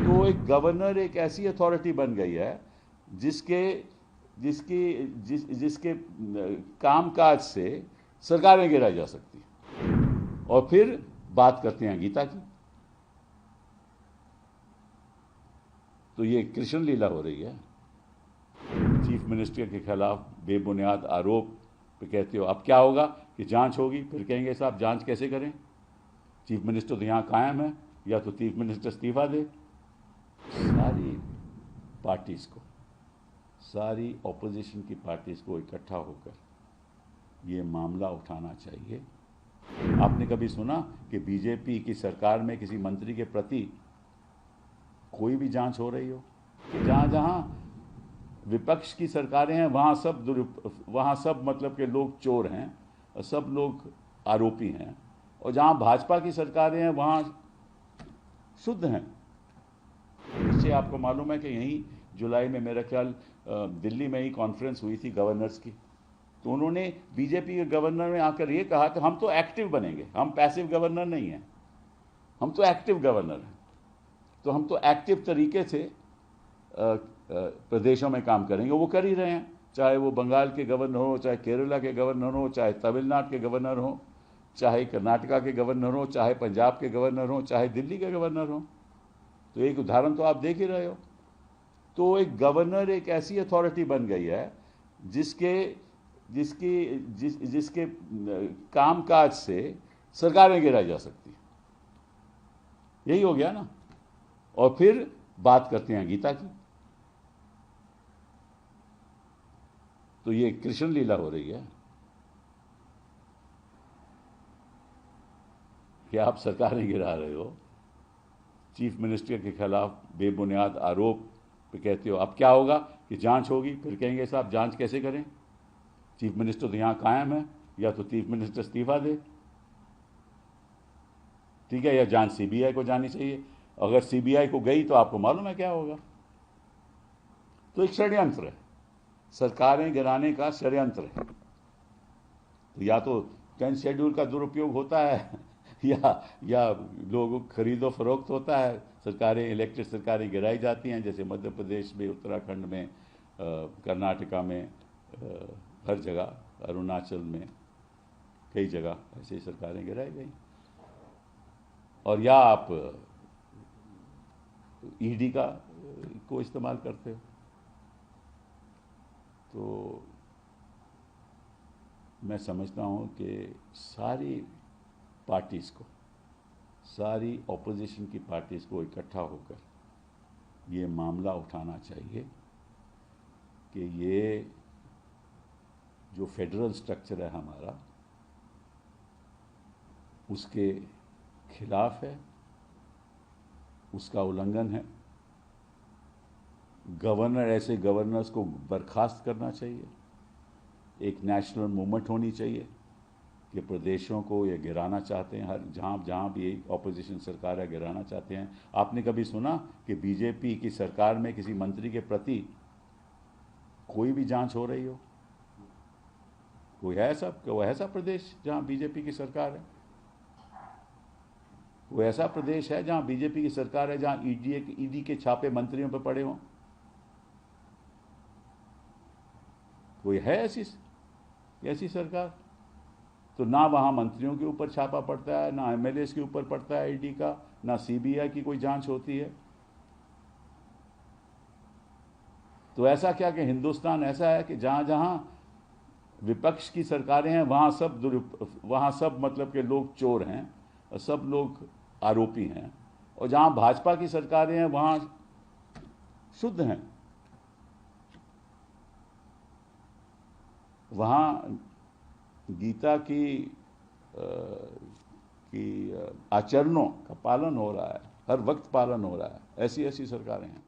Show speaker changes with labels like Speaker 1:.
Speaker 1: तो एक गवर्नर एक ऐसी अथॉरिटी बन गई है जिसके जिसके कामकाज से सरकारें गिराई जा सकती हैं। और फिर बात करते हैं गीता की, तो ये कृष्ण लीला हो रही है। चीफ मिनिस्टर के खिलाफ बेबुनियाद आरोप पे कहते हो अब क्या होगा कि जांच होगी, फिर कहेंगे साहब जांच कैसे करें, चीफ मिनिस्टर तो यहाँ कायम है, या तो चीफ मिनिस्टर इस्तीफा दे। सारी पार्टीज को, सारी ऑपोजिशन की पार्टीज को इकट्ठा होकर ये मामला उठाना चाहिए। आपने कभी सुना कि बीजेपी की सरकार में किसी मंत्री के प्रति कोई भी जांच हो रही हो? कि जहां जहां विपक्ष की सरकारें हैं वहां सब मतलब के लोग चोर हैं और सब लोग आरोपी हैं, और जहां भाजपा की सरकारें हैं वहां शुद्ध हैं। इससे आपको मालूम है कि यहीं जुलाई में मेरा ख्याल दिल्ली में ही कॉन्फ्रेंस हुई थी गवर्नर्स की, तो उन्होंने बीजेपी के गवर्नर ने आकर ये कहा कि हम तो एक्टिव बनेंगे, हम पैसिव गवर्नर नहीं हैं, हम तो एक्टिव गवर्नर हैं। तो हम तो एक्टिव तरीके से प्रदेशों में काम करेंगे। वो कर ही रहे हैं, चाहे वो बंगाल के गवर्नर हो, चाहे केरला के गवर्नर हो, चाहे तमिलनाडु के गवर्नर हो, चाहे कर्नाटका के गवर्नर हो, चाहे पंजाब के गवर्नर हो, चाहे दिल्ली के गवर्नर हो। तो एक उदाहरण तो आप देख ही रहे हो। तो एक गवर्नर एक ऐसी अथॉरिटी बन गई है जिसके कामकाज से सरकारें गिराई जा सकती हैं। यही हो गया ना। और फिर बात करते हैं गीता की, तो ये कृष्ण लीला हो रही है कि आप सरकारें गिरा रहे हो, चीफ मिनिस्टर के खिलाफ बेबुनियाद आरोप पे कहते हो अब क्या होगा कि जांच होगी, फिर कहेंगे साहब जांच कैसे करें, चीफ मिनिस्टर तो यहाँ कायम है, या तो चीफ मिनिस्टर इस्तीफा दे। ठीक है, या जांच सीबीआई को जानी चाहिए। अगर सीबीआई को गई तो आपको मालूम है क्या होगा। तो एक षड्यंत्र है, सरकारें गिराने का षड्यंत्र है। तो या तो 10th शेड्यूल का दुरुपयोग होता है या लोगों खरीदो फरोख्त होता है, सरकारें, इलेक्टेड सरकारें गिराई जाती हैं, जैसे मध्य प्रदेश में, उत्तराखंड में, कर्नाटका में, हर जगह, अरुणाचल में, कई जगह ऐसे ही सरकारें गिराई गई। और या आप ईडी को इस्तेमाल करते हो। तो मैं समझता हूँ कि सारी पार्टीज़ को, सारी ऑपोजिशन की पार्टीज़ को इकट्ठा होकर ये मामला उठाना चाहिए कि ये जो फेडरल स्ट्रक्चर है हमारा, उसके खिलाफ है, उसका उल्लंघन है। गवर्नर, ऐसे गवर्नर्स को बर्खास्त करना चाहिए। एक नेशनल मूवमेंट होनी चाहिए कि प्रदेशों को ये गिराना चाहते हैं, हर जहाँ भी ऑपोजिशन सरकार है गिराना चाहते हैं। आपने कभी सुना कि बीजेपी की सरकार में किसी मंत्री के प्रति कोई भी जांच हो रही हो? कोई ऐसा प्रदेश जहाँ बीजेपी की सरकार है? कोई ऐसा प्रदेश है जहाँ बीजेपी की सरकार है, जहाँ ईडी के छापे मंत्रियों पर पड़े हों? कोई है ऐसी सरकार? तो ना वहाँ मंत्रियों के ऊपर छापा पड़ता है, ना एमएलए के ऊपर पड़ता है ईडी का, ना सीबीआई की कोई जांच होती है। तो ऐसा क्या कि हिंदुस्तान ऐसा है कि जहाँ जहाँ विपक्ष की सरकारें हैं वहाँ सब मतलब के लोग चोर हैं और सब लोग आरोपी हैं, और जहाँ भाजपा की सरकारें हैं वहाँ शुद्ध हैं। वहाँ गीता की आचरणों का पालन हो रहा है, हर वक्त पालन हो रहा है। ऐसी सरकारें हैं।